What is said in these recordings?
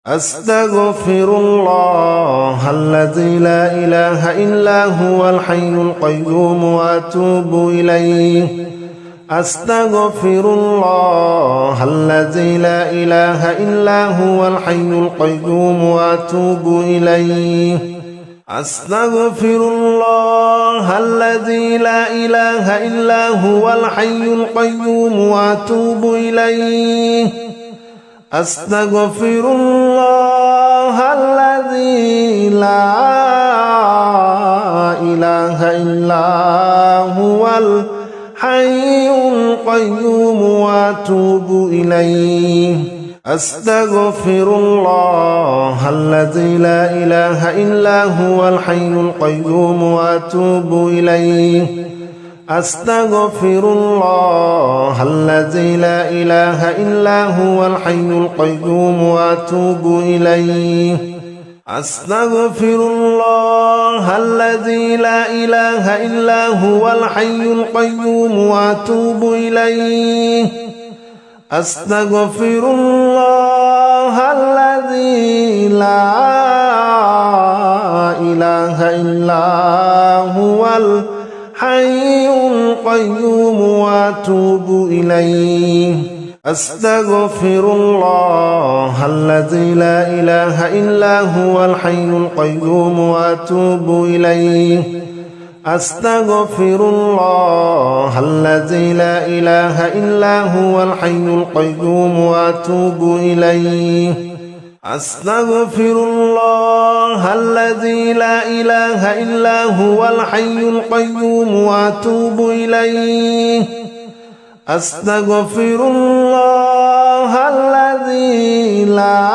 أستغفر الله الذي لا إله إلا هو الحي القيوم وأتوب إليه. أستغفر الله الذي لا إله إلا هو الحي القيوم وأتوب إليه. أستغفر الله الذي لا إله إلا هو الحي القيوم وأتوب إليه. أستغفر الله الذي لا إله إلا هو الحي القيوم وأتوب إليه. أستغفر الله الذي لا إله إلا هو الحي القيوم وأتوب إليه. أستغفر الله الذي لا إله إلا هو الحي القيوم وأتوب إليه. أستغفر الله الذي لا إله إلا هو الحي القيوم وأتوب إليه. أستغفر الله الذي لا إله إلا هو الحي القيوم وأتوب إليه. أستغفر الله الذي لا إله إلا هو الحي القيوم وأتوب إليه. أستغفر الله الذي لا إله إلا هو الحي القيوم وأتوب إليه. أستغفر الله الذي لا إله إلا هو الحي القيوم وأتوب إليه. أستغفر الله الذي لا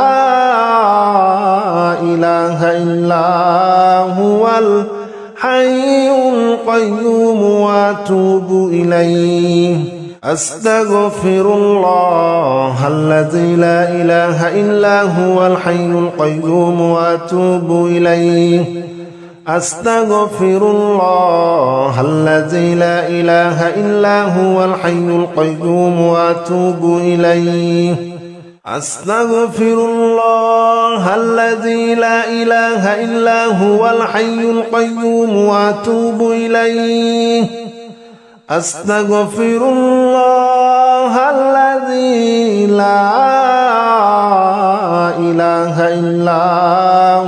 إله إلا هو الحي القيوم وأتوب إليه. أستغفر الله الذي لا إله إلا هو الحي القيوم وأتوب إليه. أستغفر الله الذي لا إله إلا هو الحي القيوم وأتوب إليه. أستغفر الله الذي لا إله إلا هو الحي القيوم وأتوب إليه. أستغفر الله الذي لا إله إلا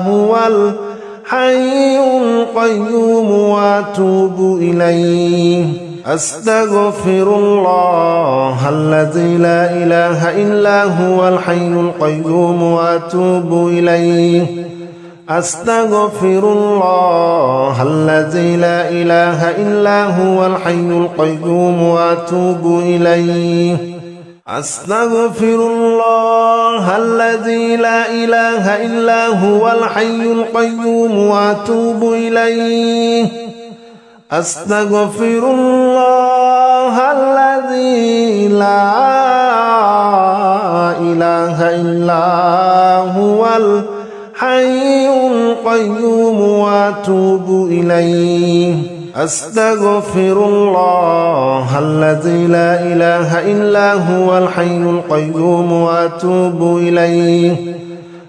هو الحي القيوم وأتوب إليه. أستغفر الله الذي لا إله إلا هو الحي القيوم وأتوب إليه. أستغفر الله الذي لا إله إلا هو الحي القيوم وأتوب إليه. أستغفر الله الذي لا إله إلا هو الحي القيوم وأتوب إليه. أستغفر الله الذي لا إله إلا هو الحي القيوم وأتوب إليه. أستغفر الله الذي لا إله إلا هو الحي القيوم وأتوب إليه.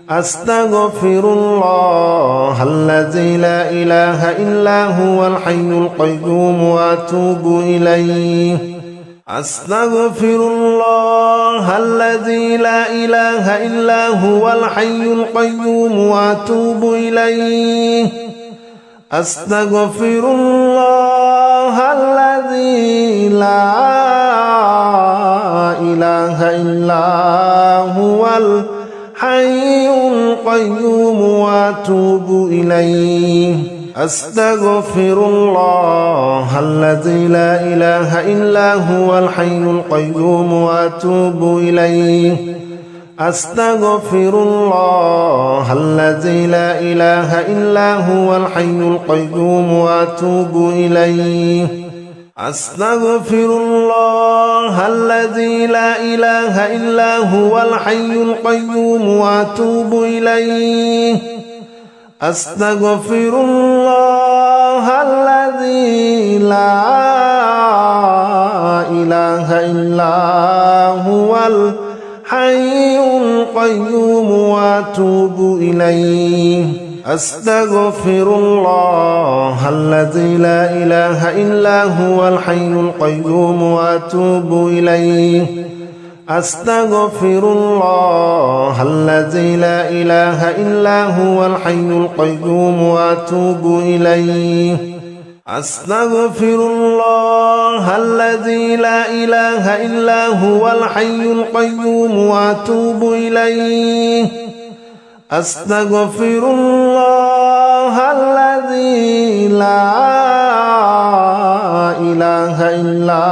أستغفر الله الذي لا إله إلا هو الحي القيوم وأتوب إليه. أستغفر الله الذي لا إله إلا هو الحي القيوم وأتوب إليه. أستغفر الله الذي لا إله إلا هو الحي القيوم وأتوب إليه. أستغفر الله الذي لا إله إلا هو الحي القيوم وأتوب إليه. أستغفر الله الذي لا إله إلا هو الحي القيوم وأتوب إليه. أستغفر الله الذي لا إله إلا هو الحي القيوم وأتوب إليه. أستغفر الله الذي لا إله إلا هو الحي القيوم وأتوب إليه أستغفر الله الذي لا إله إلا هو الحي القيوم وأتوب إليه أستغفر الله الذي لا إله إلا هو الحي القيوم وأتوب إليه أستغفر الله الذي لا إله إلا هو الحي القيوم وأتوب إليه أستغفر الله الذي لا إله إلا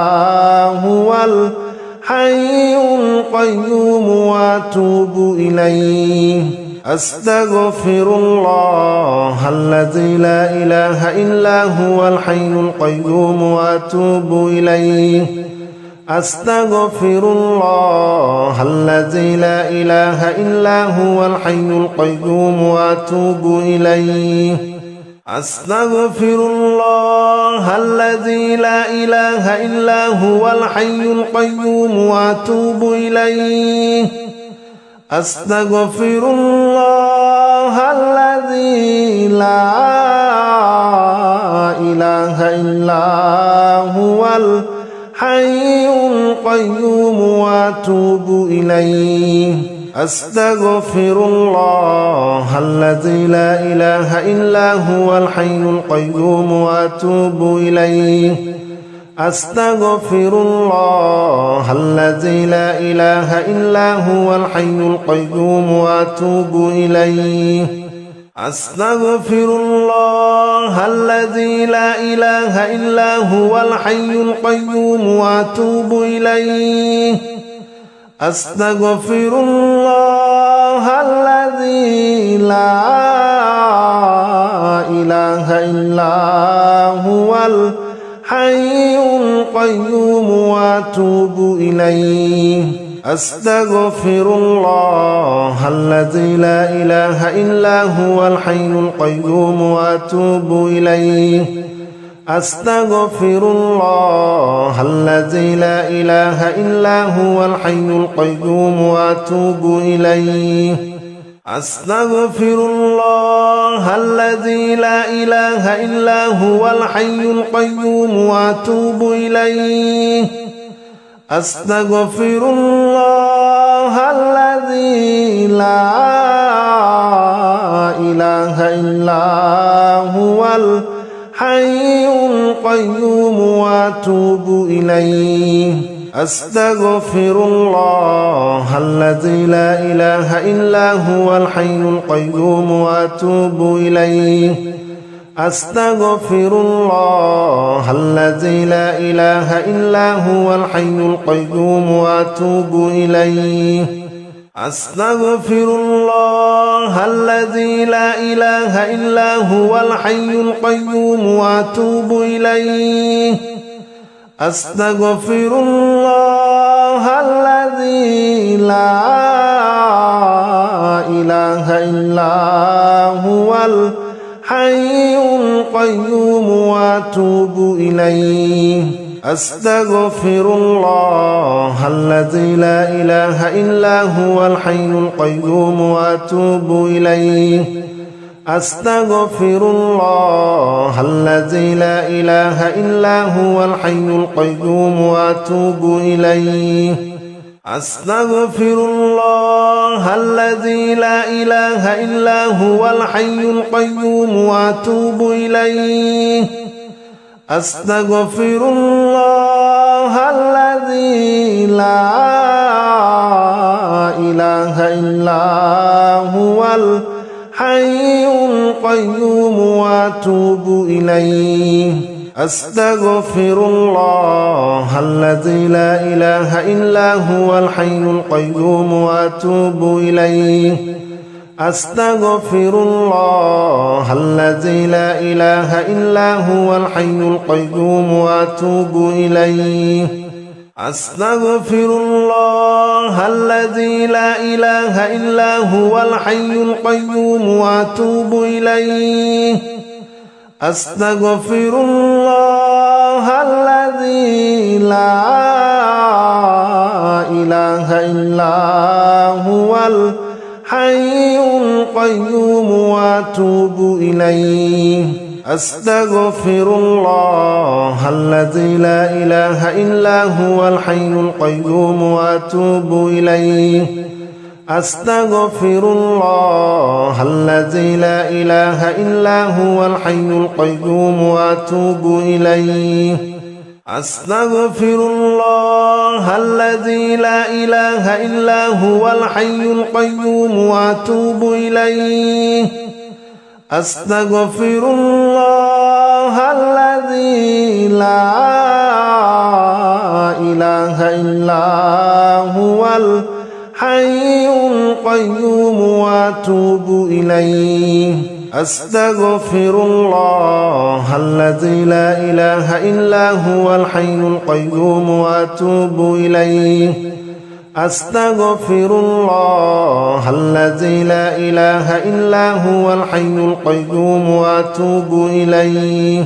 هو الحي القيوم وأتوب إليه أستغفر الله الذي لا إله إلا هو الحي القيوم وأتوب إليه أستغفر الله الذي لا إله إلا هو الحي القيوم وأتوب إليه أستغفر الله الذي لا إله إلا هو الحي القيوم وأتوب إليه أستغفر الله الذي لا إله إلا هو الحي القيوم وأتوب إليه أستغفر الله الذي لا إله إلا هو الحي القيوم وأتوب إليه أستغفر الله الذي لا إله إلا هو الحي القيوم وأتوب إليه أستغفر الله الذي لا إله إلا هو الحي القيوم وأتوب إليه أستغفر الله الذي لا إله إلا هو الحي القيوم وأتوب إليه أستغفر الله الذي لا إله إلا هو الحي القيوم وأتوب إليه أستغفر الله الذي لا إله إلا هو الحي القيوم وأتوب إليه أستغفر الله الذي لا إله إلا هو الحي القيوم وأتوب إليه أستغفر الله الذي لا إله إلا هو الحي القيوم وأتوب إليه أستغفر الله الذي لا إله إلا هو الحي القيوم وأتوب إليه أستغفر الله الذي لا إله إلا هو الحي القيوم وأتوب إليه أستغفر الله الذي لا إله إلا هو الحي القيوم وأتوب إليه أستغفر الله الذي لا إله إلا هو الحي القيوم وأتوب إليه أستغفر الله الذي لا إله إلا هو الحي القيوم وأتوب إليه أستغفر الله الذي لا إله إلا هو الحي القيوم وأتوب إليه أستغفر الله الذي لا إله إلا هو الحي القيوم وأتوب إليه أستغفر الله الذي لا إله إلا هو الحي القيوم وأتوب إليه أستغفر الله الذي لا إله إلا هو الحي القيوم وأتوب إليه أستغفر الله الذي لا إله إلا هو الحي القيوم وأتوب إليه أستغفر الله الذي لا إله إلا هو الحي القيوم وأتوب إليه أستغفر الله الذي لا إله إلا هو الحي القيوم وأتوب إليه أستغفر الله الذي لا إله إلا هو الحي القيوم وأتوب إليه أستغفر الله الذي لا إله إلا هو الحي القيوم وأتوب إليه أستغفر الله الذي لا إله إلا هو الحي القيوم وأتوب إليه أستغفر الله الذي لا إله إلا هو الحي القيوم وأتوب إليه أستغفر الله الذي لا إله إلا هو الحي القيوم وأتوب إليه أستغفر الله الذي لا إله إلا هو الحي القيوم وأتوب إليه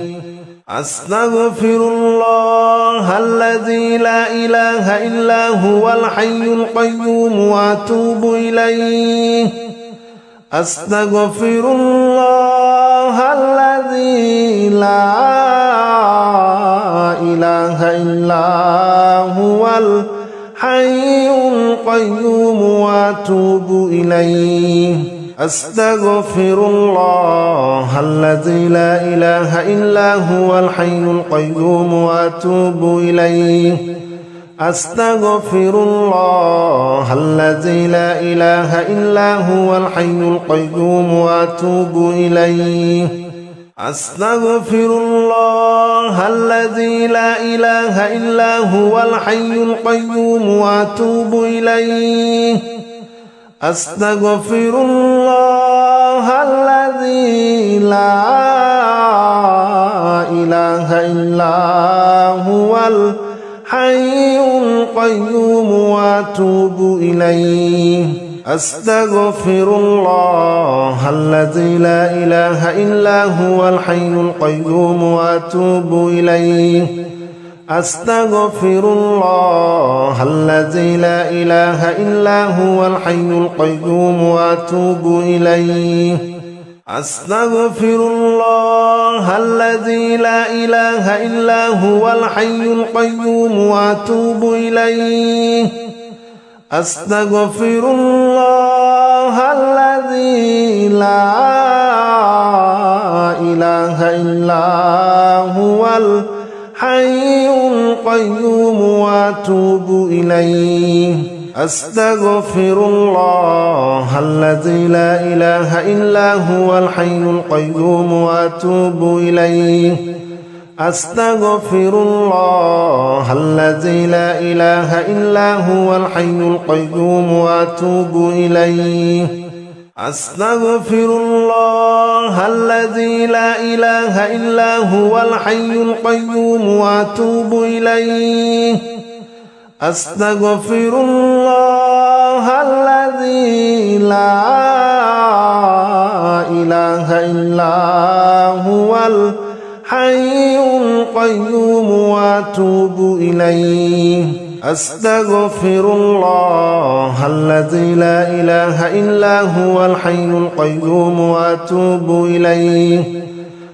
أستغفر الله الذي لا إله إلا هو الحي القيوم وأتوب إليه أستغفر الله الذي لا إله إلا هو الحي القيوم وأتوب إليه أستغفر الله الذي لا إله إلا هو الحي القيوم وأتوب إليه أستغفر الله الذي لا إله إلا هو الحي القيوم وأتوب إليه أستغفر الله الذي لا إله إلا هو الحي القيوم وأتوب إليه أستغفر الله الذي لا إله إلا هو الحي القيوم وأتوب إليه أستغفر الله الذي لا إله إلا هو الحي القيوم وأتوب إليه أستغفر الله الذي لا إله إلا هو الحي القيوم وأتوب إليه أستغفر الله الذي لا إله إلا هو الحي القيوم وأتوب إليه أستغفر الله الذي لا إله إلا هو الحي القيوم وأتوب إليه أستغفر الله الذي لا إله إلا هو الحي القيوم وأتوب إليه أستغفر الله الذي لا إله إلا هو الحي القيوم وأتوب إليه أستغفر الله الذي لا إله إلا هو الحي القيوم وأتوب إليه أستغفر الله الذي لا إله إلا هو الحي القيوم وأتوب إليه أستغفر الله الذي لا إله إلا هو الحي القيوم وأتوب إليه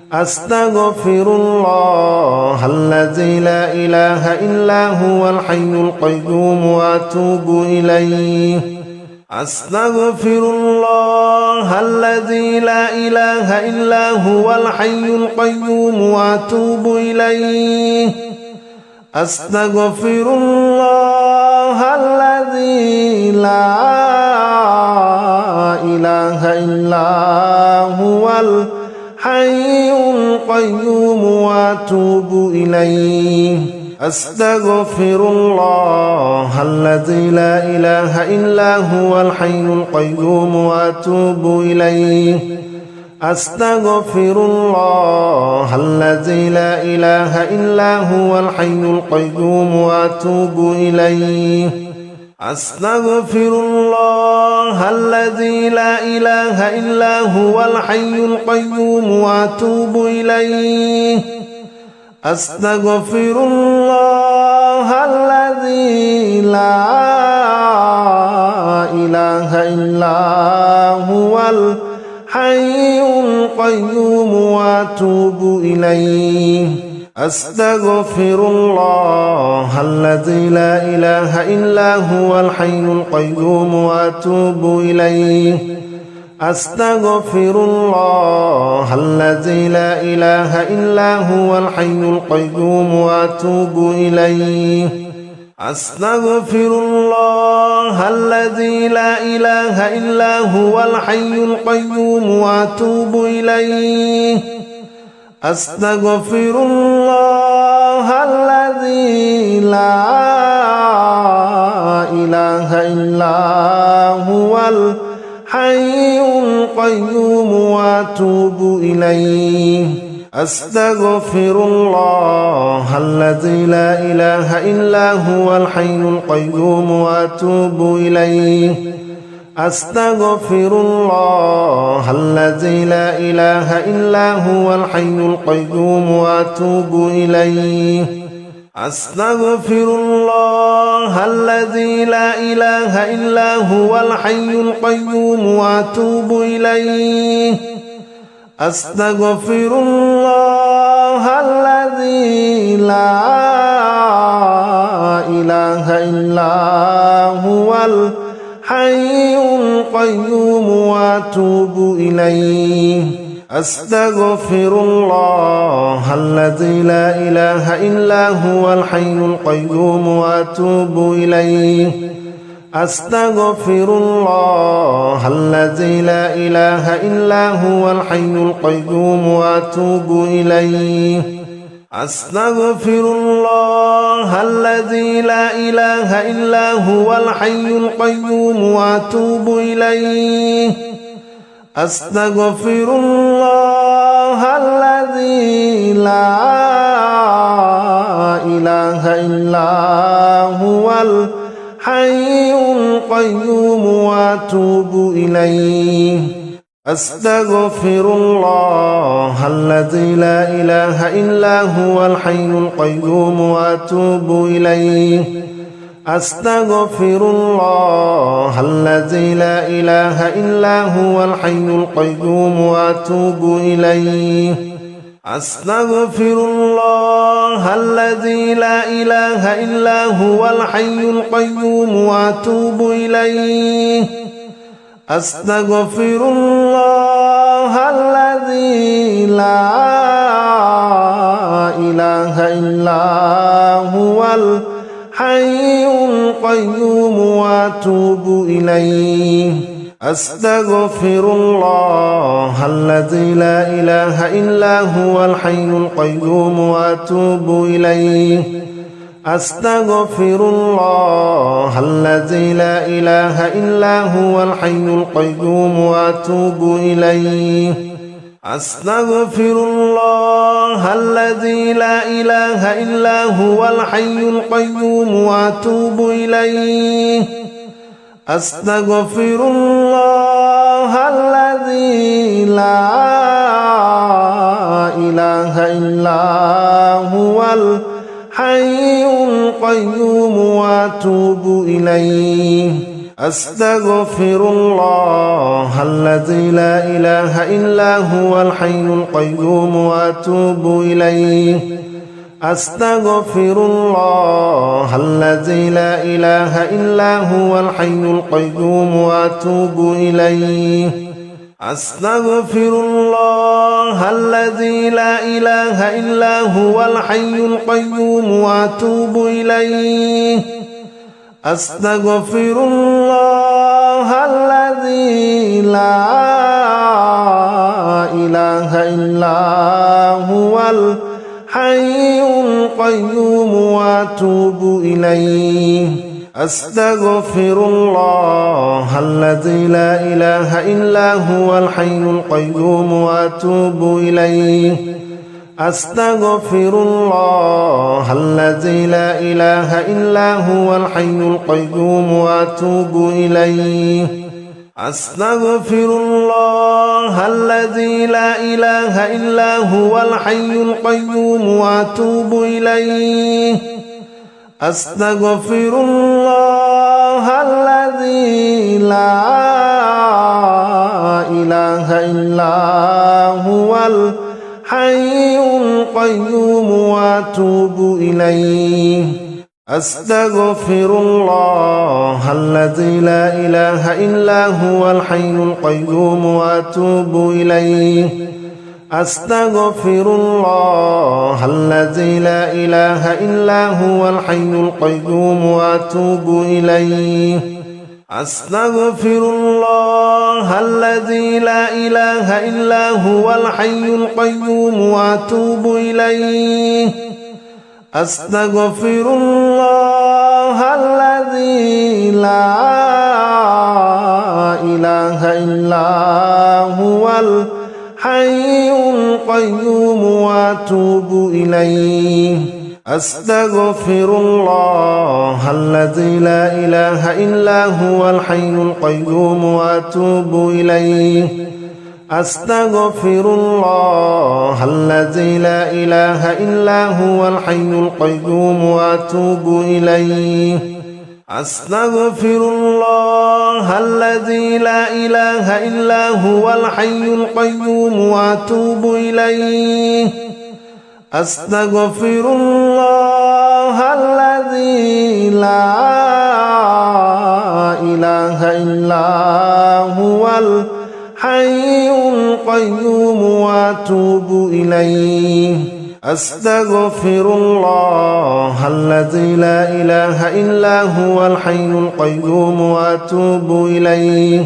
أستغفر الله الذي لا إله إلا هو الحي القيوم وأتوب إليه أستغفر الله الذي لا إله إلا هو الحي القيوم وأتوب إليه أستغفر الله الذي لا إله إلا هو الحي القيوم وأتوب إليه أستغفر الله الذي لا إله إلا هو الحي القيوم وأتوب إليه أستغفر الله الذي لا إله إلا هو الحي القيوم وأتوب إليه أستغفر الله الذي لا إله إلا هو الحي القيوم وأتوب إليه أستغفر الله الذي لا إله إلا هو الحي القيوم وأتوب إليه أستغفر الله الذي لا إله إلا هو الحي القيوم وأتوب إليه أستغفر الله الذي لا إله إلا هو الحي القيوم وأتوب إليه أستغفر الله الذي لا إله إلا هو الحي القيوم وأتوب إليه أستغفر الله الذي لا إله إلا هو الحي القيوم وأتوب إليه أستغفر الله الذي لا إله إلا هو الحي القيوم وأتوب إليه أستغفر الله الذي لا إله إلا هو الحي القيوم وأتوب إليه أستغفر الله الذي لا إله إلا هو الحي القيوم وأتوب إليه أستغفر الله الذي لا إله إلا هو الحي القيوم وأتوب إليه أستغفر الله الذي لا إله إلا هو الحي القيوم وأتوب إليه أستغفر الله الذي لا إله إلا هو الحي القيوم وأتوب إليه أستغفر الله الذي لا إله إلا هو الحي القيوم وأتوب إليه أستغفر الله الذي لا إله إلا هو الحي القيوم وأتوب إليه أستغفر الله الذي لا إله إلا هو الحي القيوم وأتوب إليه أستغفر الله الذي لا إله إلا هو الحي القيوم وأتوب إليه أستغفر الله الذي لا إله إلا هو الحي القيوم وأتوب إليه أستغفر الله الذي لا إله إلا هو الحي القيوم وأتوب إليه أستغفر الله الذي لا إله إلا هو الحي القيوم وأتوب إليه أستغفر الله الذي لا إله إلا هو الحي القيوم وأتوب إليه أستغفر الله الذي لا إله إلا هو الحي القيوم وأتوب إليه أستغفر الله الذي لا إله إلا هو الحي القيوم وأتوب إليه أستغفر الله الذي لا إله إلا هو الحي القيوم وأتوب إليه أستغفر الله الذي لا إله إلا هو الحي القيوم وأتوب إليه أستغفر الله الذي لا إله إلا هو الحي القيوم وأتوب إليه أستغفر الله الذي لا إله إلا هو الحي القيوم وأتوب إليه أستغفر الله الذي لا إله إلا هو الحي القيوم وأتوب إليه أستغفر الله الذي لا إله إلا هو الحي القيوم وأتوب إليه أستغفر الله الذي لا إله إلا هو الحي القيوم وأتوب إليه أستغفر الله الذي الذي لا إله إلا هو الحي القيوم وأتوب إليه أستغفر الله الذي لا إله إلا هو الحي القيوم وأتوب إليه أستغفر الله الذي لا إله إلا هو الحي القيوم وأتوب إليه أستغفر الله الذي لا إله إلا هو الحي القيوم وأتوب إليه أستغفر الله الذي لا إله إلا هو الحي القيوم وأتوب إليه أستغفر الله الذي لا إله إلا هو الحي القيوم وأتوب إليه أستغفر الله الذي لا إله إلا هو الحي القيوم وأتوب إليه أستغفر الله الذي لا إله إلا هو الحي القيوم وأتوب إليه أستغفر الله الذي لا إله إلا هو الحي القيوم وأتوب إليه أستغفر الله الذي لا إله إلا هو الحي القيوم وأتوب إليه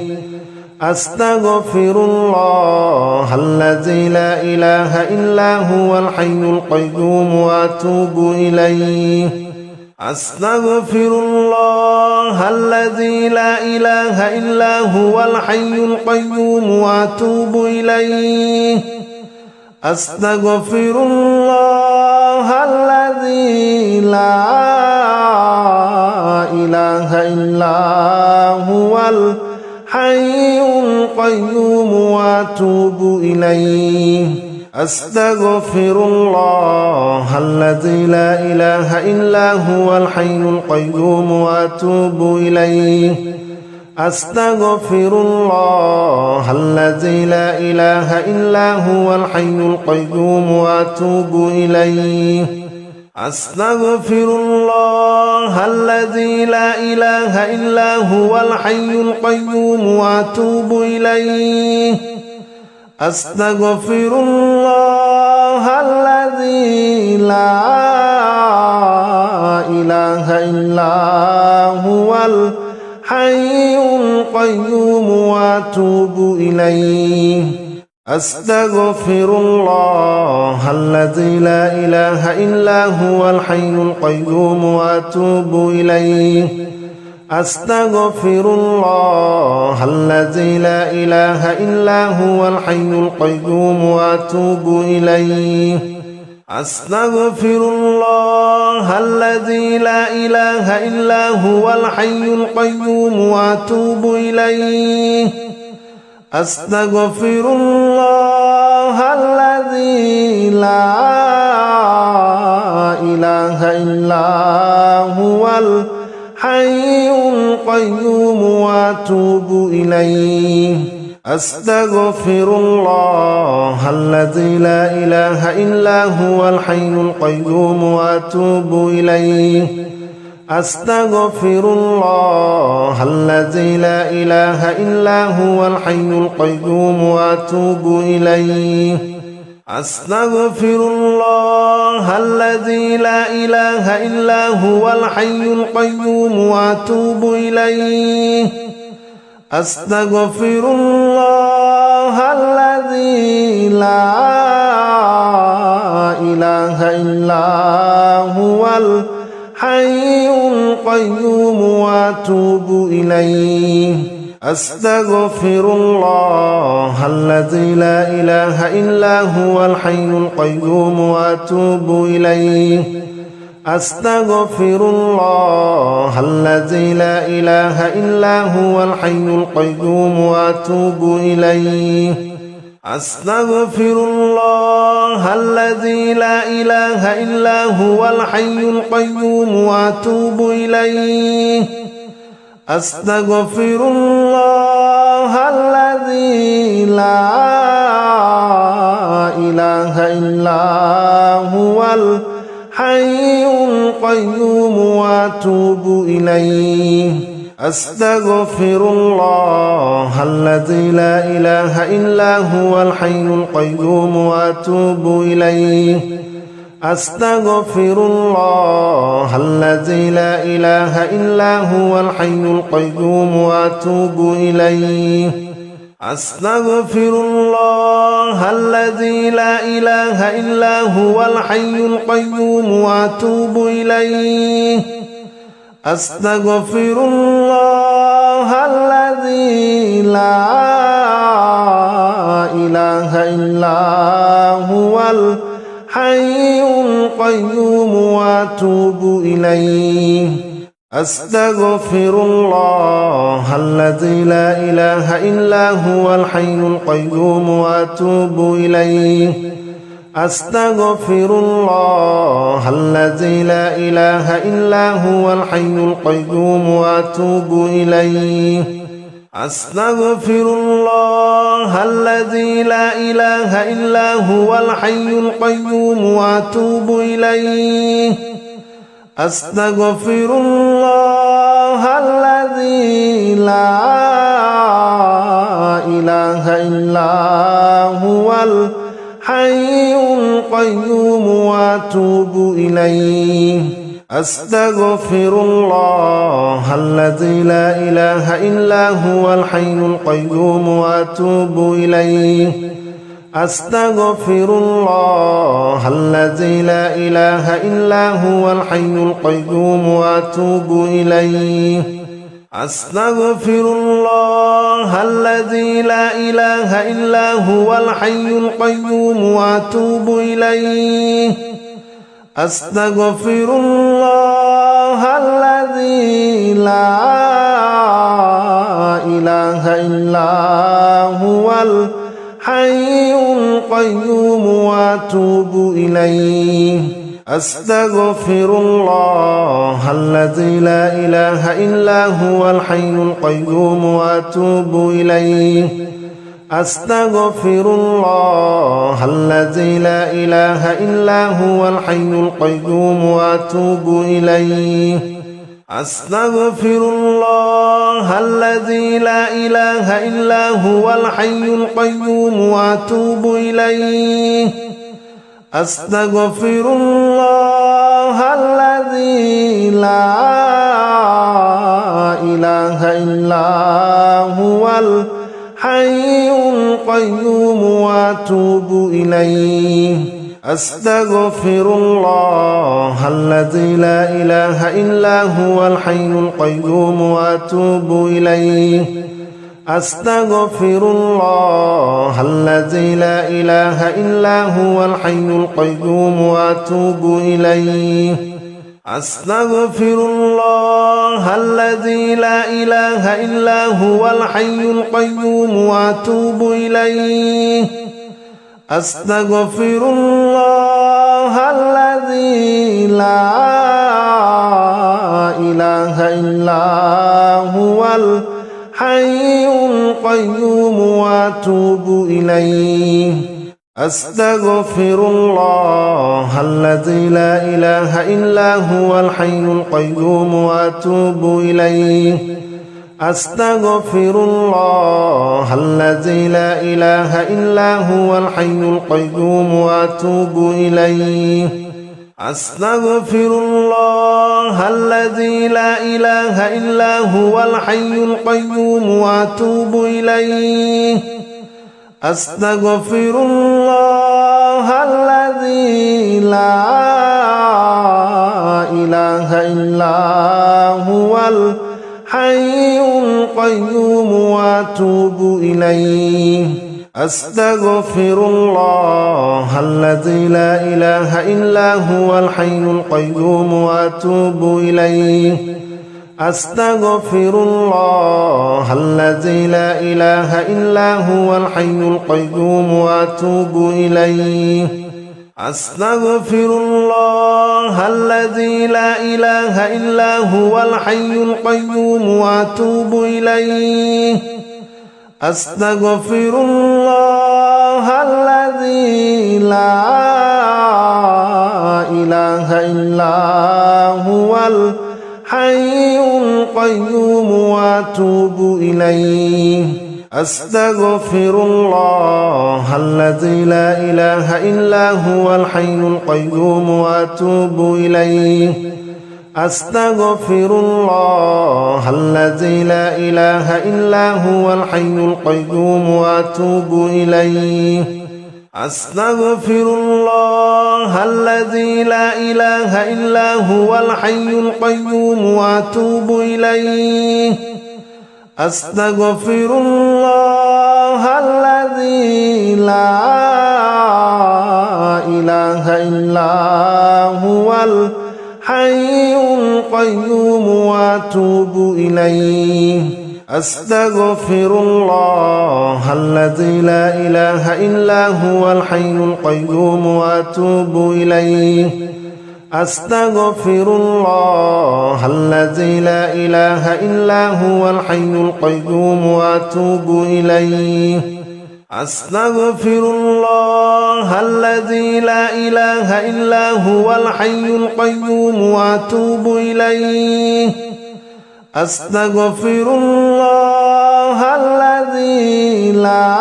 أستغفر الله الذي لا إله إلا هو الحي القيوم وأتوب إليه أستغفر الله الذي لا إله إلا هو الحي القيوم وأتوب إليه أستغفر الله الذي لا إله إلا هو الحي القيوم وأتوب إليه أستغفر الله الذي لا إله إلا هو الحي القيوم وأتوب إليه أستغفر الله الذي لا إله إلا هو الحي القيوم وأتوب إليه أستغفر الله الذي لا إله إلا هو الحي القيوم وأتوب إليه أستغفر الله الذي لا إله إلا هو الحي القيوم وأتوب إليه أستغفر الله الذي لا إله إلا هو الحي القيوم وأتوب إليه أستغفر الله الذي لا إله إلا هو الحي القيوم وأتوب إليه أستغفر الله الذي لا إله إلا هو الحي القيوم وأتوب إليه أستغفر الله الذي لا إله إلا هو الحي القيوم وأتوب إليه أستغفر الله الذي لا إله إلا هو الحي القيوم وأتوب إليه أستغفر الله الذي لا إله إلا هو الحي القيوم وأتوب إليه أستغفر الله الذي لا إله إلا هو الحي القيوم وأتوب إليه أستغفر الله الذي لا إله إلا هو الحي القيوم وأتوب إليه أستغفر الله الذي لا إله إلا هو الحي القيوم وأتوب إليه أستغفر الله الذي لا إله إلا هو الحي القيوم وأتوب إليه أستغفر الله الذي لا إله إلا هو الحي القيوم وأتوب إليه أستغفر الله الذي لا إله إلا هو الحي القيوم وأتوب إليه أستغفر الله الذي لا إله إلا هو الحي القيوم وأتوب إليه أستغفر الله الذي لا إله إلا هو الحي القيوم وأتوب إليه أستغفر الله الذي لا إله إلا هو الحي القيوم وأتوب إليه أستغفر الله الذي لا إله إلا هو الحي القيوم وأتوب إليه أستغفر الله الذي لا إله إلا هو الحي القيوم وأتوب إليه أستغفر الله الذي لا إله إلا هو الحي القيوم وأتوب إليه أستغفر الله الذي لا إله إلا هو الحي القيوم وأتوب إليه أستغفر الله الذي لا إله إلا هو الحي القيوم وأتوب إليه أستغفر الله الذي لا إله إلا هو الحي القيوم وأتوب إليه أستغفر الله الذي لا إله إلا هو الحي القيوم وأتوب إليه أستغفر الله الذي لا إله إلا هو الحي القيوم وأتوب إليه أستغفر الله الذي لا إله إلا هو الحي القيوم وأتوب إليه أستغفر الله الذي لا إله إلا هو الحي القيوم وأتوب إليه أستغفر الله الذي لا إله إلا هو الحي القيوم وأتوب إليه أستغفر الله الذي لا إله إلا هو الحي القيوم وأتوب إليه أستغفر الله الذي لا إله إلا هو الحي القيوم وأتوب إليه أستغفر الله الذي لا إله إلا هو الحي القيوم وأتوب إليه أستغفر الله الذي لا إله إلا هو الحي القيوم وأتوب إليه أستغفر الله الذي لا إله إلا هو الحي القيوم وأتوب إليه أستغفر الله الذي لا إله إلا هو الحي القيوم وأتوب إليه أستغفر الله الذي لا إله إلا هو الحي القيوم وأتوب إليه أستغفر الله الذي لا إله إلا هو الحي القيوم وأتوب إليه أستغفر الله الذي لا إله إلا هو الحي القيوم وأتوب إليه أستغفر الله الذي لا إله إلا هو الحي القيوم وأتوب إليه أستغفر الله الذي لا إله إلا هو الحي القيوم وأتوب إليه أستغفر الله الذي لا إله إلا هو الحي القيوم وأتوب إليه أستغفر الله الذي لا إله إلا هو الحي القيوم وأتوب إليه أستغفر الله الذي لا إله إلا هو الحي القيوم وأتوب إليه أستغفر الله الذي لا إله إلا هو الحي القيوم وأتوب إليه أستغفر الله الذي لا إله إلا هو الحي القيوم وأتوب إليه أستغفر الله الذي لا إله إلا هو الحي القيوم وأتوب إليه أستغفر الله الذي لا إله إلا هو الحي القيوم وأتوب إليه أستغفر الله الذي لا إله إلا هو الحي القيوم وأتوب إليه أستغفر الله الذي لا إله إلا هو الحي القيوم وأتوب إليه أستغفر الله الذي لا إله إلا هو الحي القيوم وأتوب إليه أستغفر الله الذي لا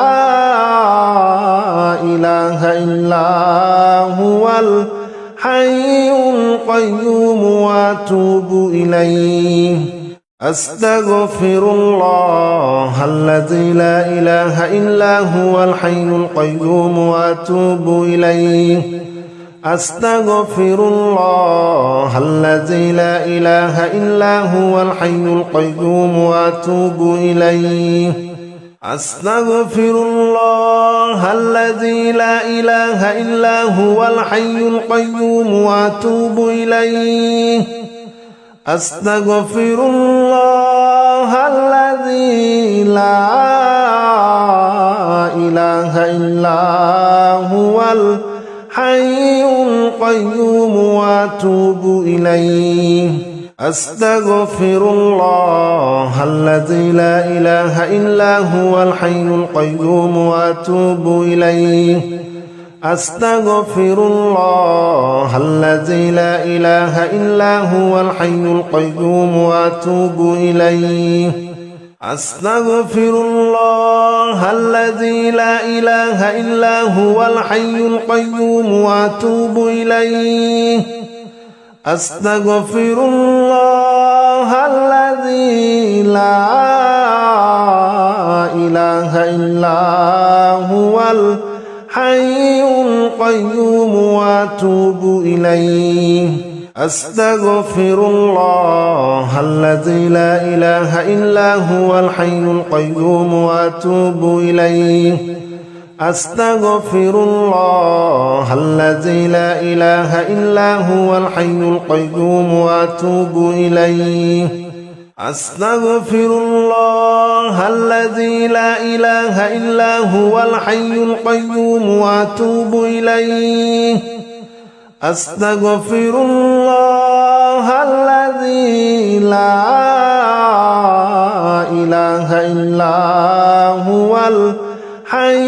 إله إلا هو الحي القيوم وأتوب إليه أستغفر الله الذي لا إله إلا هو الحي القيوم وأتوب إليه أستغفر الله الذي لا إله إلا هو الحي القيوم وأتوب إليه أستغفر الله الذي لا إله إلا هو الحي القيوم وأتوب إليه أستغفر الله الذي لا إله إلا هو الحي القيوم وأتوب إليه أستغفر الله الذي لا إله إلا هو الحي القيوم وأتوب إليه أستغفر الله الذي لا إله إلا هو الحي القيوم وأتوب إليه أستغفر الله الذي لا إله إلا هو الحي القيوم وأتوب إليه أستغفر الله الذي لا إله إلا هو الحي القيوم وأتوب إليه أستغفر الله الذي لا إله إلا هو الحي القيوم وأتوب إليه أستغفر الله الذي لا إله إلا هو الحي القيوم وأتوب إليه أستغفر الله الذي لا إله إلا هو الحي القيوم وأتوب إليه أستغفر الله الذي لا إله إلا هو الحي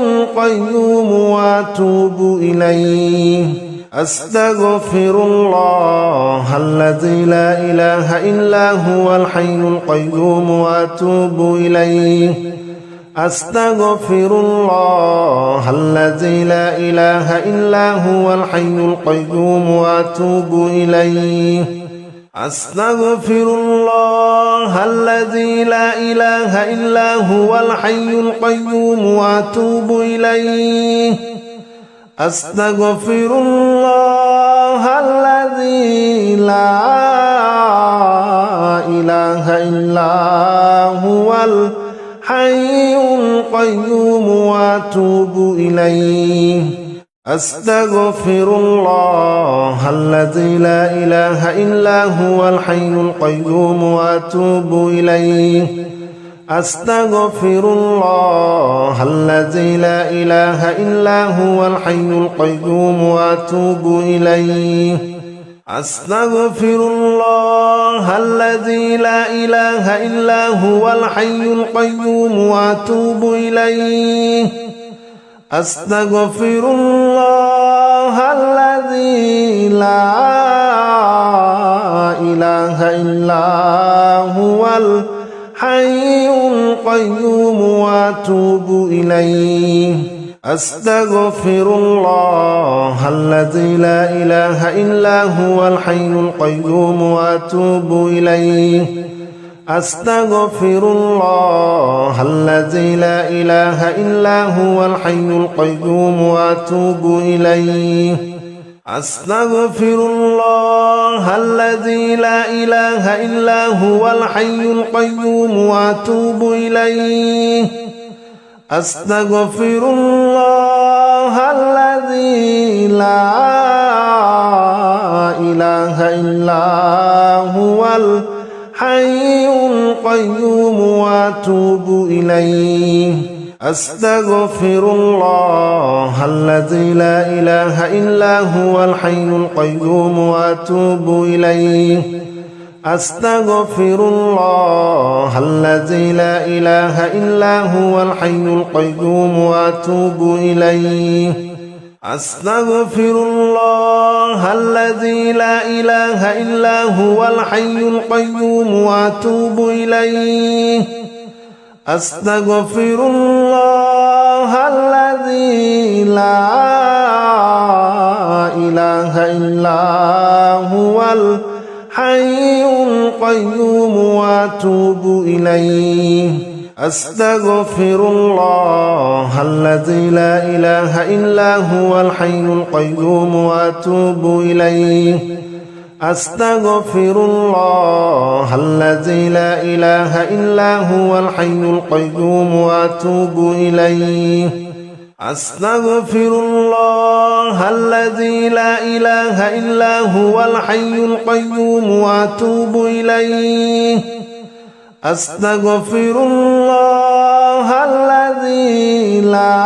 القيوم وأتوب إليه أستغفر الله الذي لا إله إلا هو الحي القيوم وأتوب إليه أستغفر الله الذي لا إله إلا هو الحي القيوم وأتوب إليه أستغفر الله الذي لا إله إلا هو الحي القيوم وأتوب إليه أستغفر الله الذي لا إله إلا هو الحي القيوم وأتوب إليه أستغفر الله الذي لا إله إلا هو الحي القيوم وأتوب إليه أستغفر الله الذي لا إله إلا هو الحي القيوم وأتوب إليه أستغفر الله الذي لا إله إلا هو الحي القيوم وأتوب إليه أستغفر الله الذي لا إله إلا هو الحي القيوم وأتوب إليه أستغفر الله الذي لا إله إلا هو الحي القيوم وأتوب إليه أستغفر الله الذي لا إله إلا هو الحي القيوم وأتوب إليه أستغفر الله الذي لا إله إلا هو الحي القيوم وأتوب إليه أستغفر الله الذي لا إله إلا هو الحي القيوم وأتوب إليه أستغفر الله الذي لا إله إلا هو الحي القيوم وأتوب إليه أستغفر الله الذي لا إله إلا هو الحي القيوم وأتوب إليه أستغفر الله الذي لا إله إلا هو الحي القيوم وأتوب إليه أستغفر الله الذي لا إله إلا هو الحي القيوم وأتوب إليه أستغفر الله الذي لا إله إلا هو الحي القيوم وأتوب إليه أستغفر الله الذي لا إله إلا هو الحي القيوم وأتوب إليه أستغفر الله الذي لا إله إلا هو الحي القيوم وأتوب إليه أستغفر الله الذي لا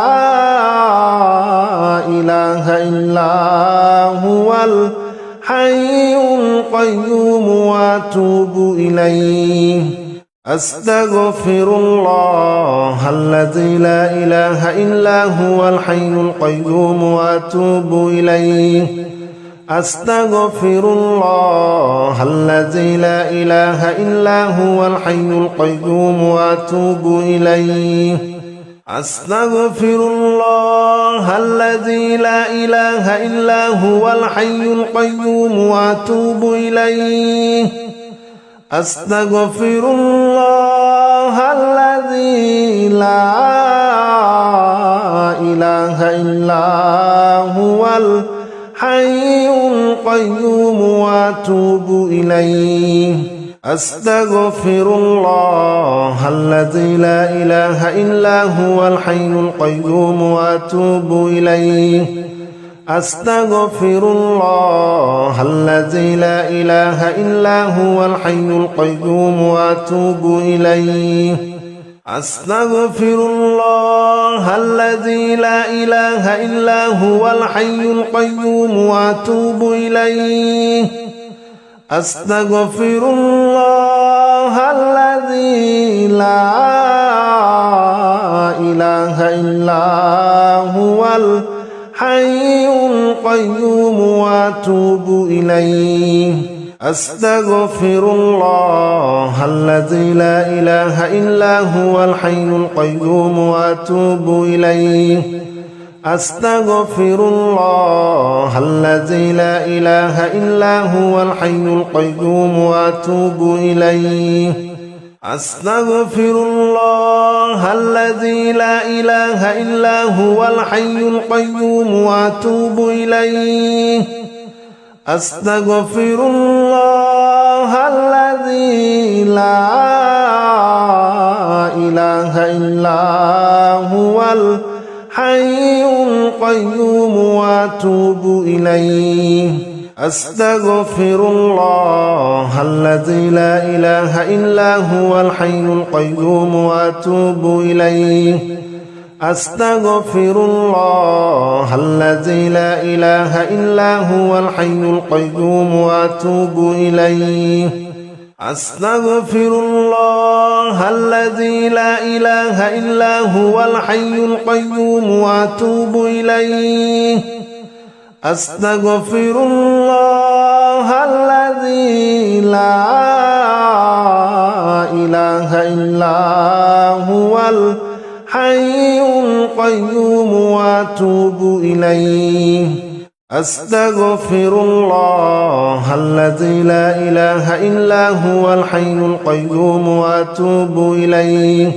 إله إلا هو الحي القيوم وأتوب إليه أستغفر الله الذي لا إله إلا هو الحي القيوم وأتوب إليه أستغفر الله الذي لا إله إلا هو الحي القيوم وأتوب إليه أستغفر الله الذي لا إله إلا هو الحي القيوم وأتوب إليه أستغفر الله الذي لا إله إلا هو الحي القيوم وأتوب إليه أستغفر الله الذي لا إله إلا هو الحي القيوم وأتوب إليه أستغفر الله الذي لا إله إلا هو الحي القيوم وأتوب إليه أستغفر الله الذي لا إله إلا هو الحي القيوم وأتوب إليه أستغفر الله الذي لا إله إلا هو الحي القيوم وأتوب إليه أستغفر الله الذي لا إله إلا هو الحي القيوم وأتوب إليه أستغفر الله الذي لا إله إلا هو الحي القيوم وأتوب إليه أستغفر الله الذي لا إله إلا هو الحي القيوم وأتوب إليه أستغفر الله الذي لا إله إلا هو الحي القيوم وأتوب إليه أستغفر الله الذي لا إله إلا هو الحي القيوم وأتوب إليه أستغفر الله الذي لا إله إلا هو الحي القيوم وأتوب إليه أستغفر الله الذي لا إله إلا هو الحي القيوم وأتوب إليه أستغفر الله الذي لا إله إلا هو الحي القيوم وأتوب إليه أستغفر الله الذي لا إله إلا هو الحي القيوم وأتوب إليه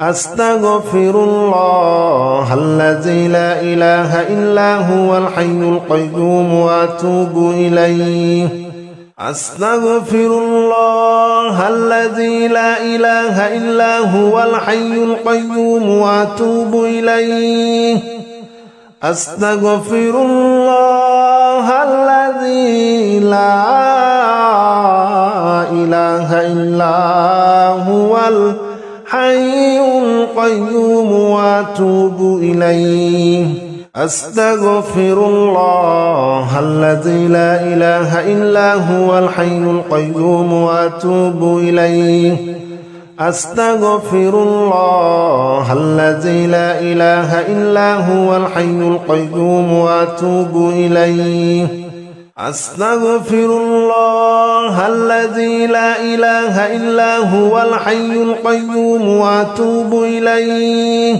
أستغفر الله الذي لا إله إلا هو الحي القيوم وأتوب إليه أستغفر الله الذي لا إله إلا هو الحي القيوم وأتوب إليه أستغفر الله الذي لا إله إلا هو الحي القيوم وأتوب إليه أستغفر الله الذي لا إله إلا هو الحي القيوم وأتوب إليه أستغفر الله الذي لا إله إلا هو الحي القيوم وأتوب إليه أستغفر الله الذي لا إله إلا هو الحي القيوم وأتوب إليه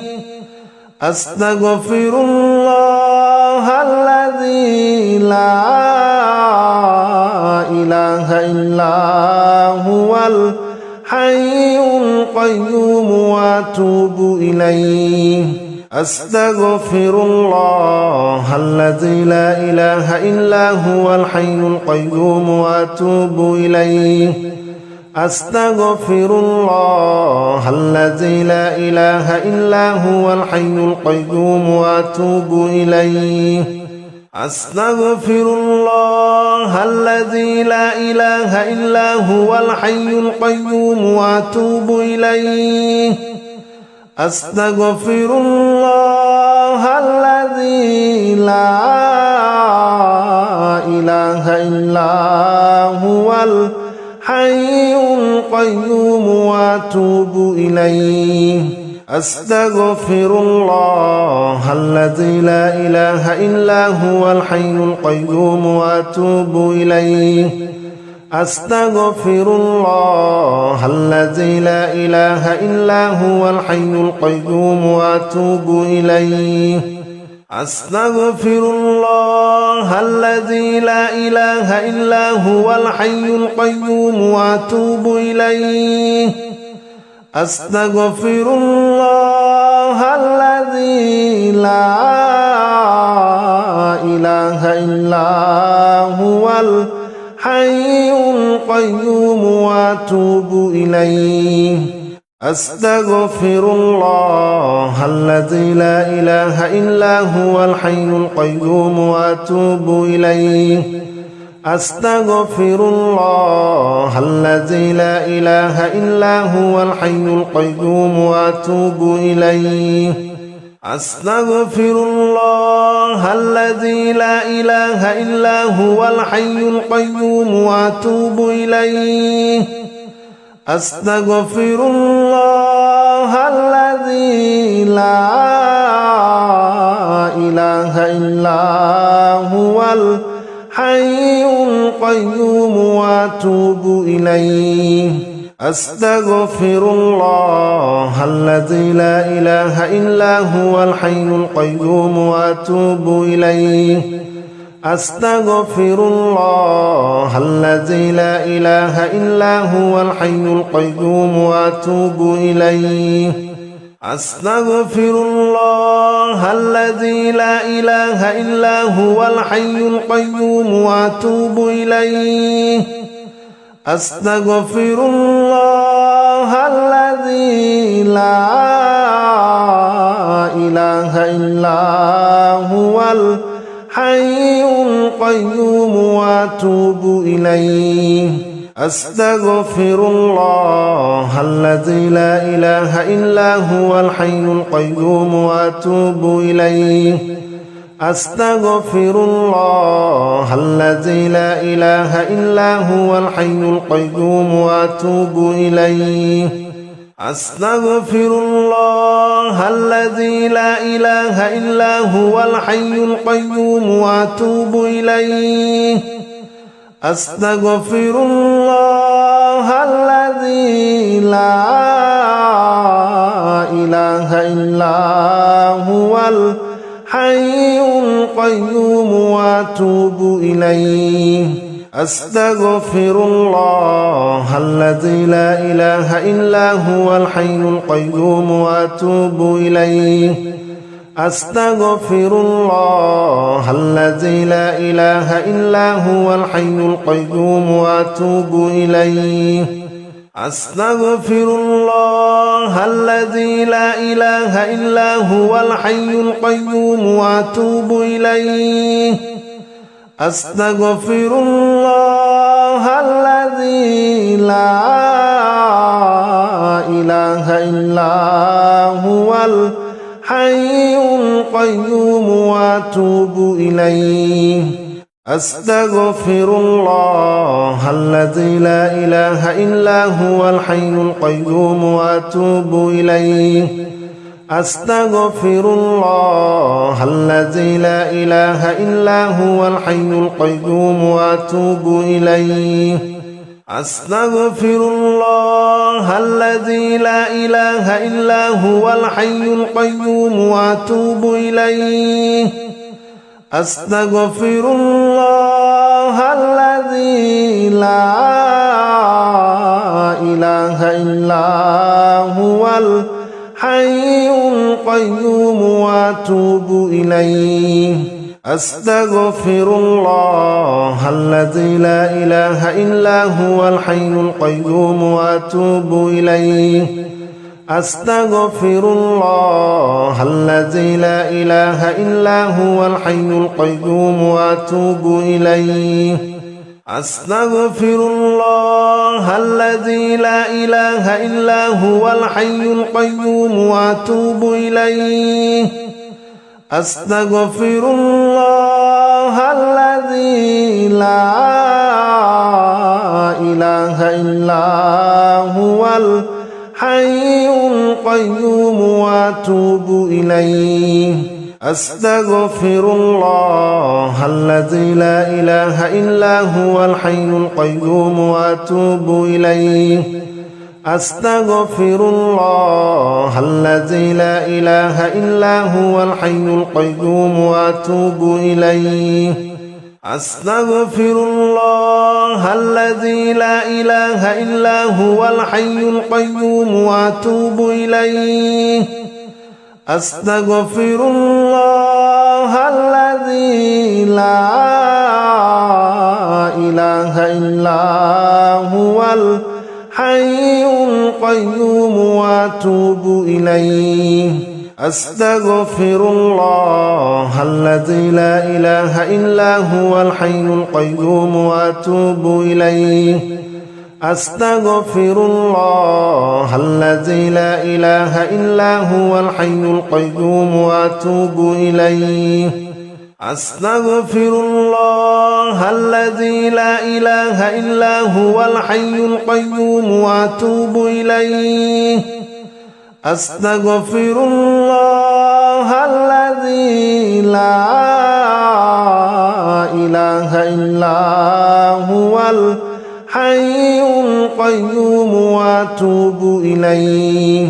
أستغفر الله الذي لا إله إلا هو الحي القيوم وأتوب إليه أستغفر الله الذي لا إله إلا هو الحي القيوم وأتوب إليه أستغفر الله الذي لا إله إلا هو الحي القيوم وأتوب إليه أستغفر الله الذي لا إله إلا هو الحي القيوم وأتوب إليه أستغفر الله الذي لا إله إلا هو الحي القيوم وأتوب إليه أستغفر الله الذي لا إله إلا هو الحي القيوم وأتوب إليه أستغفر الله الذي لا إله إلا هو الحي القيوم وأتوب إليه أستغفر الله الذي لا إله إلا هو الحي القيوم وأتوب إليه أستغفر الله الذي لا إله إلا هو الحي القيوم وأتوب إليه أستغفر الله الذي لا إله إلا هو الحي القيوم وأتوب إليه أستغفر الله الذي لا إله إلا هو الحي القيوم وأتوب إليه أستغفر الله الذي لا إله إلا هو الحي القيوم وأتوب إليه أستغفر الله الذي لا إله إلا هو الحي القيوم وأتوب إليه أستغفر الله الذي لا إله إلا هو الحي القيوم وأتوب إليه أستغفر الله الذي لا إله إلا هو الحي القيوم وأتوب إليه أستغفر الله الذي لا إله إلا هو الحي القيوم وأتوب إليه أستغفر الله الذي لا إله إلا هو الحي القيوم وأتوب إليه أستغفر الله الذي لا إله إلا هو الحي القيوم وأتوب إليه أستغفر الله الذي لا إله إلا هو الحي القيوم وأتوب إليه أستغفر الله الذي لا إله إلا هو الحي القيوم وأتوب إليه أستغفر الله الذي لا إله إلا هو الحي القيوم وأتوب إليه أستغفر الله الذي لا إله إلا هو الحي القيوم وأتوب إليه أستغفر الله الذي لا إله إلا هو الحي القيوم وأتوب إليه أستغفر الله الذي لا إله إلا هو الحي القيوم وأتوب إليه أستغفر الله الذي لا إله إلا هو الحي القيوم وأتوب إليه أستغفر الله الذي لا إله إلا هو الحي القيوم وأتوب إليه أستغفر الله الذي لا إله إلا هو الحي القيوم وأتوب إليه أستغفر الله الذي لا إله إلا هو الحي القيوم وأتوب إليه أستغفر الله الذي لا إله إلا هو الحي القيوم وأتوب إليه أستغفر الله الذي لا إله إلا هو الحي القيوم وأتوب إليه أستغفر الله الذي لا إله إلا هو الحي القيوم وأتوب إليه أستغفر الله الذي لا إله إلا هو الحي القيوم وأتوب إليه أستغفر الله الذي لا إله إلا هو الحي القيوم وأتوب إليه أستغفر الله الذي لا إله إلا هو الحي القيوم وأتوب إليه أستغفر الله الذي لا إله إلا هو الحي القيوم وأتوب إليه أستغفر الله الذي لا إله إلا هو الحي القيوم وأتوب إليه أستغفر الله الذي لا إله إلا هو الحي القيوم وأتوب إليه أستغفر الله الذي لا إله إلا هو الحي القيوم وأتوب إليه أستغفر الله الذي لا إله إلا هو الحي القيوم وأتوب إليه أستغفر الله الذي لا إله إلا هو الحي القيوم وأتوب إليه أستغفر الله الذي لا إله إلا هو الحي القيوم وأتوب إليه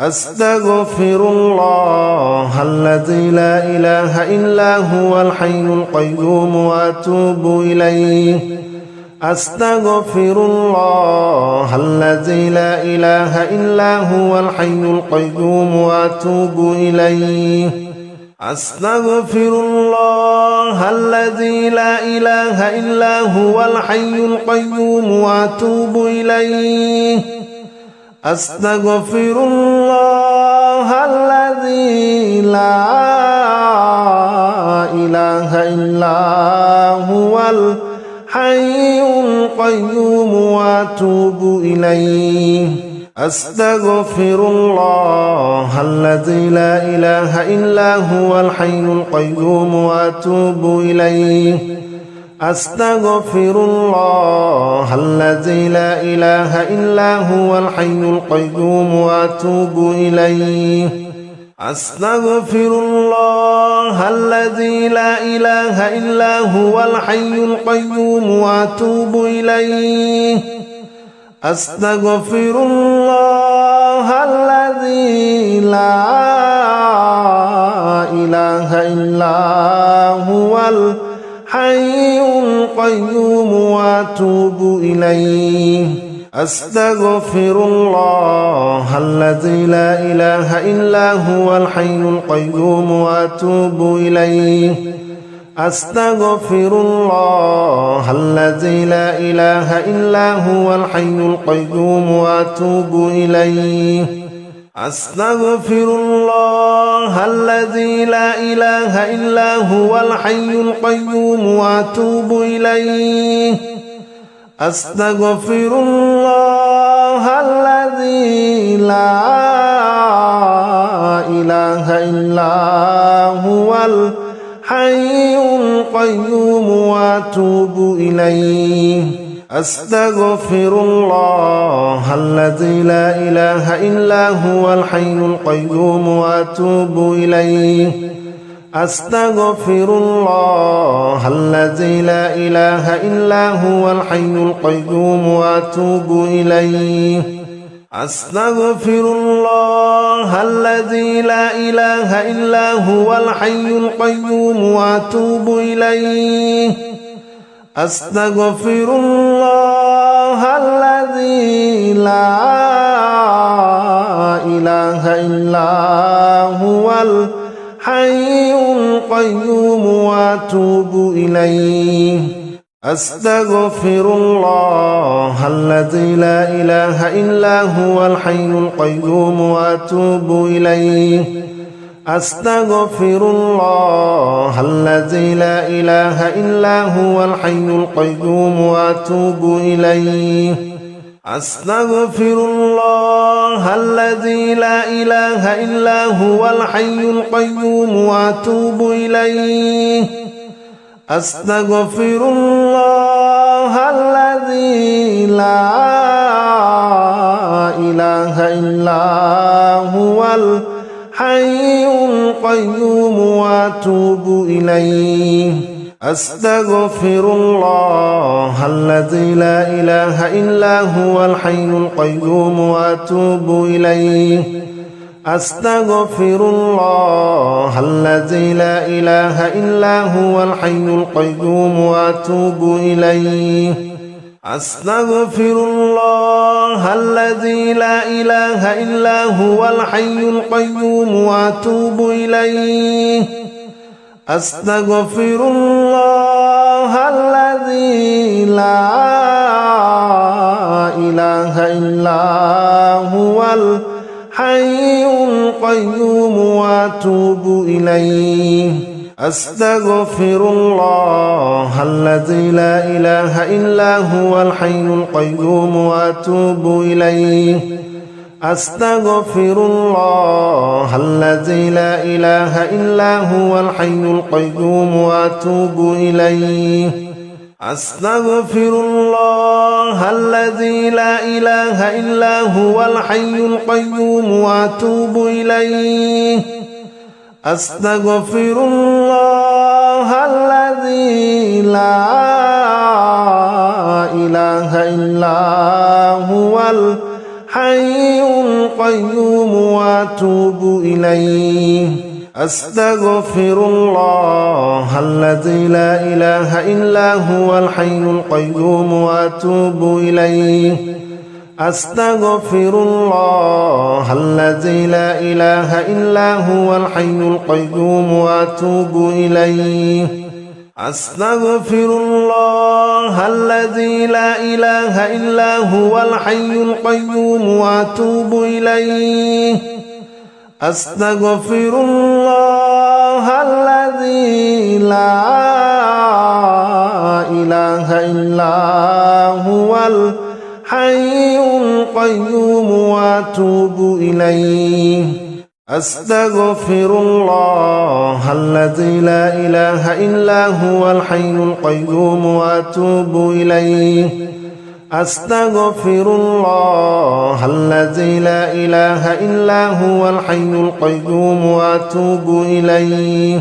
أستغفر الله الذي لا إله إلا هو الحي القيوم وأتوب إليه أستغفر الله الذي لا إله إلا هو الحي القيوم وأتوب إليه أستغفر الله الذي لا إله إلا هو الحي القيوم وأتوب إليه أستغفر الله الذي لا إله وأتوب إليه أستغفر الله الذي لا إله إلا هو الحي القيوم وأتوب إليه أستغفر الله الذي لا إله إلا هو الحي القيوم وأتوب إليه أستغفر الله الذي لا إله إلا هو الحي القيوم وأتوب إليه أستغفر الله الذي لا إله إلا هو الحي القيوم وأتوب إليه أستغفر الله الذي لا إله إلا هو الحي القيوم وأتوب إليه أستغفر الله الذي لا إله إلا هو الحي القيوم وأتوب إليه أستغفر الله الذي لا إله إلا هو الحي القيوم وأتوب إليه أستغفر الله الذي لا إله إلا هو الحي القيوم وأتوب إليه أستغفر الله الذي لا إله إلا هو الحي القيوم وأتوب إليه أستغفر الله الذي لا إله إلا هو الحي القيوم وأتوب إليه أستغفر الله الذي لا إله إلا هو الحي القيوم وأتوب إليه أستغفر الله الذي لا إله إلا هو الحي القيوم وأتوب إليه أستغفر الله الذي لا إله إلا هو الحي القيوم وأتوب إليه أستغفر الله الذي لا إله إلا هو الحي القيوم وأتوب إليه أستغفر الله الذي لا إله إلا هو الحي القيوم وأتوب إليه أستغفر الله الذي لا إله إلا هو الحي القيوم وأتوب إليه أستغفر الله الذي لا إله إلا هو الحي القيوم وأتوب إليه أستغفر الله الذي لا إله إلا هو الحي القيوم وأتوب إليه أستغفر الله الذي لا إله إلا هو الحي القيوم وأتوب إليه أستغفر الله الذي لا إله إلا هو الحي القيوم وأتوب إليه أستغفر الله الذي لا إله إلا هو الحي القيوم وأتوب إليه أستغفر الله الذي لا إله إلا هو الحي القيوم وأتوب إليه أستغفر الله الذي لا إله إلا هو الحي القيوم وأتوب إليه أستغفر الله الذي لا إله إلا هو الحي القيوم وأتوب إليه أستغفر الله الذي لا إله إلا هو الحي القيوم وأتوب إليه أستغفر الله الذي لا إله إلا هو الحي القيوم وأتوب إليه أستغفر الله الذي لا إله إلا هو الحي القيوم وأتوب إليه أستغفر الله الذي لا إله إلا هو الحي أستغفر الله الذي لا إله إلا هو الحي القيوم وأتوب إليه أستغفر الله الذي لا إله إلا هو الحي القيوم وأتوب إليه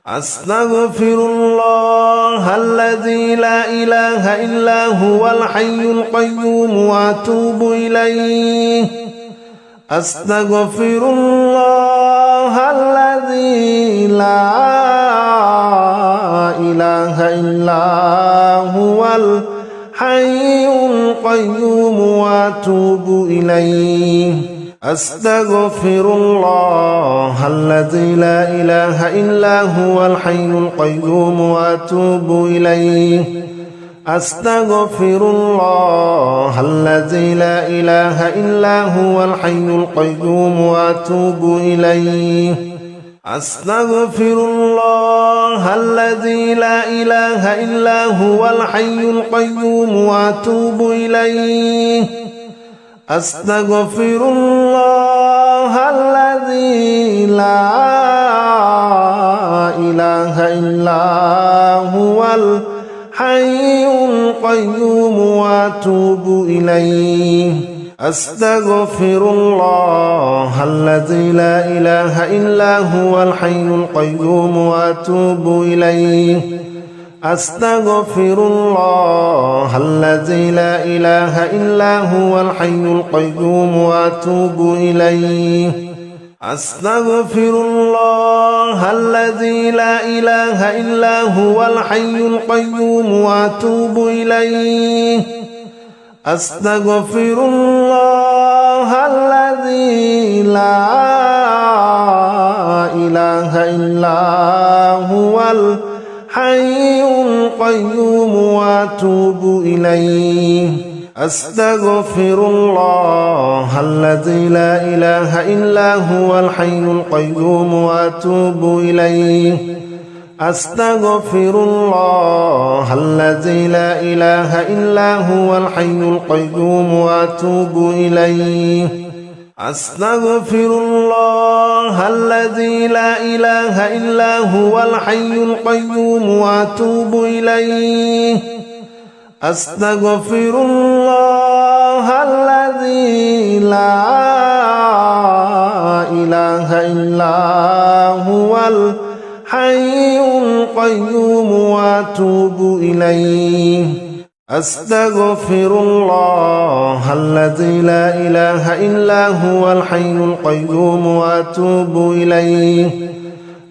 أستغفر الله الذي لا إله إلا هو الحي القيوم وأتوب إليه أستغفر الله الذي لا إله إلا هو الحي القيوم وأتوب إليه أستغفر الله الذي لا إله إلا هو الحي القيوم وأتوب إليه أستغفر الله الذي لا إله إلا هو الحي القيوم وأتوب إليه أستغفر الله الذي لا إله إلا هو الحي القيوم وأتوب إليه أستغفر الله الذي لا إله إلا هو الحي القيوم وأتوب إليه أستغفر الله الذي لا إله إلا هو الحي القيوم وأتوب إليه أستغفر الله الذي لا إله إلا هو الحي القيوم وأتوب إليه أستغفر الله الذي لا إله إلا هو الحي القيوم وأتوب إليه أستغفر الله الذي لا إله إلا هو الحي القيوم وأتوب إليه أستغفر الله الذي لا إله إلا هو الحي القيوم وأتوب إليه أستغفر الله الذي لا إله إلا هو الحي القيوم وأتوب إليه أستغفر الله الذي لا إله إلا هو الحي القيوم وأتوب إليه أستغفر الله الذي لا إله إلا هو الحي القيوم وأتوب إليه أستغفر الله الذي لا إله إلا هو الحي القيوم وأتوب إليه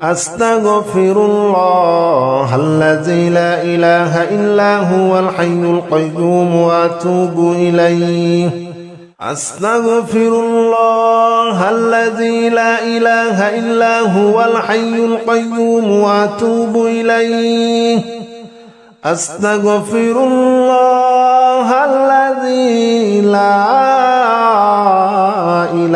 أستغفر الله الذي لا إله إلا هو الحي القيوم وأتوب إليه أستغفر الله الذي لا إله إلا هو الحي القيوم وأتوب إليه أستغفر الله الذي لا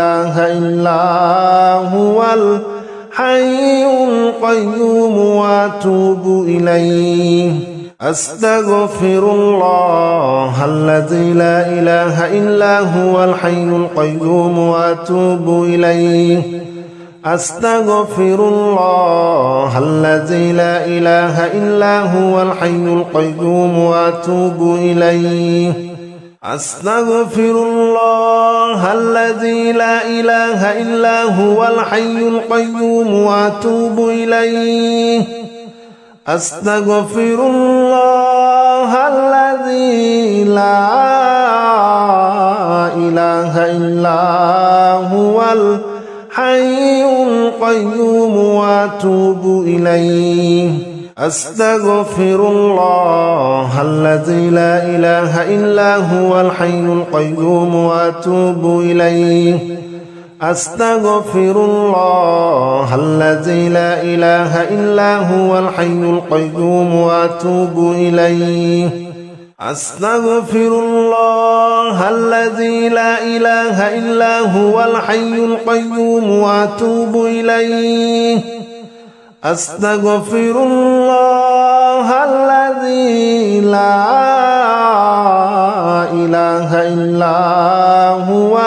إله إلا هو الحي القيوم وأتوب إليه أستغفر الله الذي لا إله إلا هو الحي القيوم وأتوب إليه أستغفر الله الذي لا إله إلا هو الحي القيوم وأتوب إليه أستغفر الله الذي لا إله إلا هو الحي القيوم وأتوب إليه أستغفر الله الذي لا إله إلا هو الحي القيوم وأتوب إليه أستغفر الله الذي لا إله إلا هو الحي القيوم وأتوب إليه أستغفر الله الذي لا إله إلا هو الحي القيوم وأتوب إليه أستغفر الله الذي لا إله إلا هو الحي القيوم وأتوب إليه أستغفر الله الذي لا إله إلا هو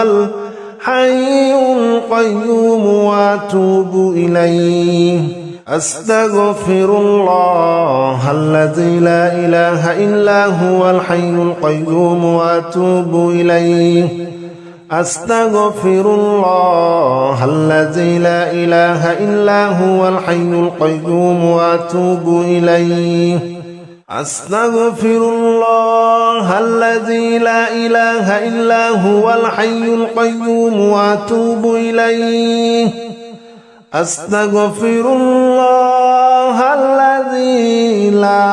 الحي القيوم وأتوب إليه أستغفر الله الذي لا إله إلا هو الحي القيوم وأتوب إليه أستغفر الله الذي لا إله إلا هو الحي القيوم وأتوب إليه أستغفر الله الذي لا إله إلا هو الحي القيوم وأتوب إليه أستغفر الله الذي لا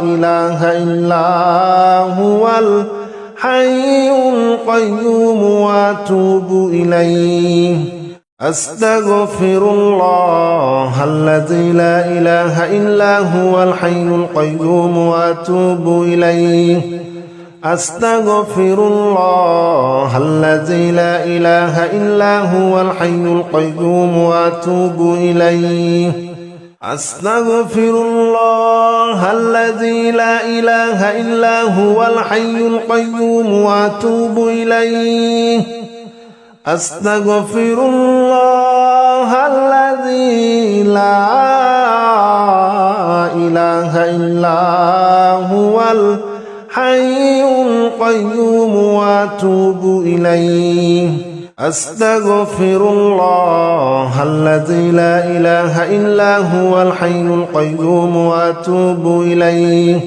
إله إلا هو الحي القيوم وأتوب إليه أستغفر الله الذي لا إله إلا هو الحي القيوم وأتوب إليه أستغفر الله الذي لا إله إلا هو الحي القيوم وأتوب إليه أستغفر الله الذي لا إله إلا هو الحي القيوم وأتوب إليه أستغفر الله الذي لا إله إلا هو الحي القيوم وأتوب إليه أستغفر الله الذي لا إله إلا هو الحي القيوم وأتوب إليه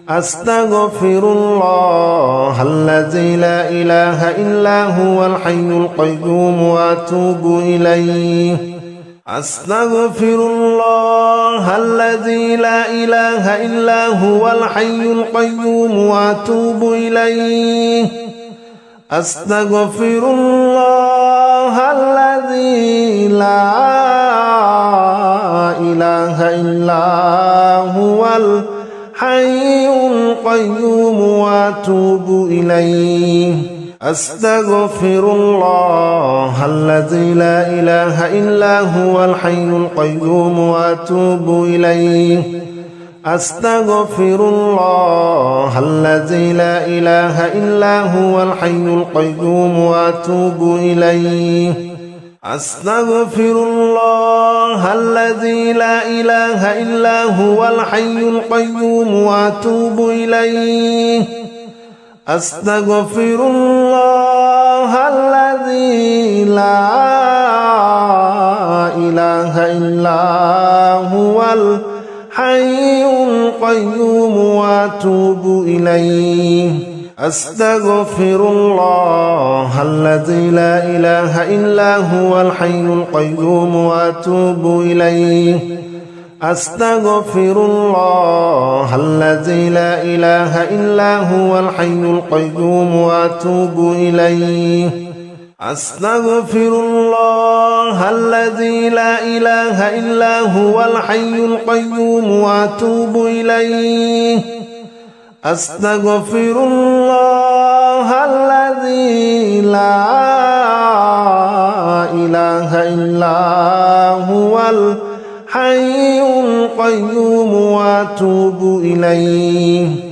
أستغفر الله الذي لا إله إلا هو الحي القيوم وأتوب إليه أستغفر الله الذي لا إله إلا هو الحي القيوم وأتوب إليه أستغفر الله الذي لا إله إلا هو الحي القيوم وأتوب إليه أستغفر الله الذي لا إله إلا هو الحي القيوم وأتوب إليه أستغفر الله الذي لا إله إلا هو الحي القيوم وأتوب إليه أستغفر الله الذي لا إله إلا هو الحي القيوم وأتوب إليه أستغفر الله الذي لا إله إلا هو الحي القيوم وأتوب إليه أستغفر الله الذي لا إله إلا هو الحي القيوم وأتوب إليه أستغفر الله الذي لا إله إلا هو الحي القيوم وأتوب إليه أستغفر الله الذي لا إله إلا هو الحي القيوم وأتوب إليه أستغفر الله الذي لا إله إلا هو الحي القيوم وأتوب إليه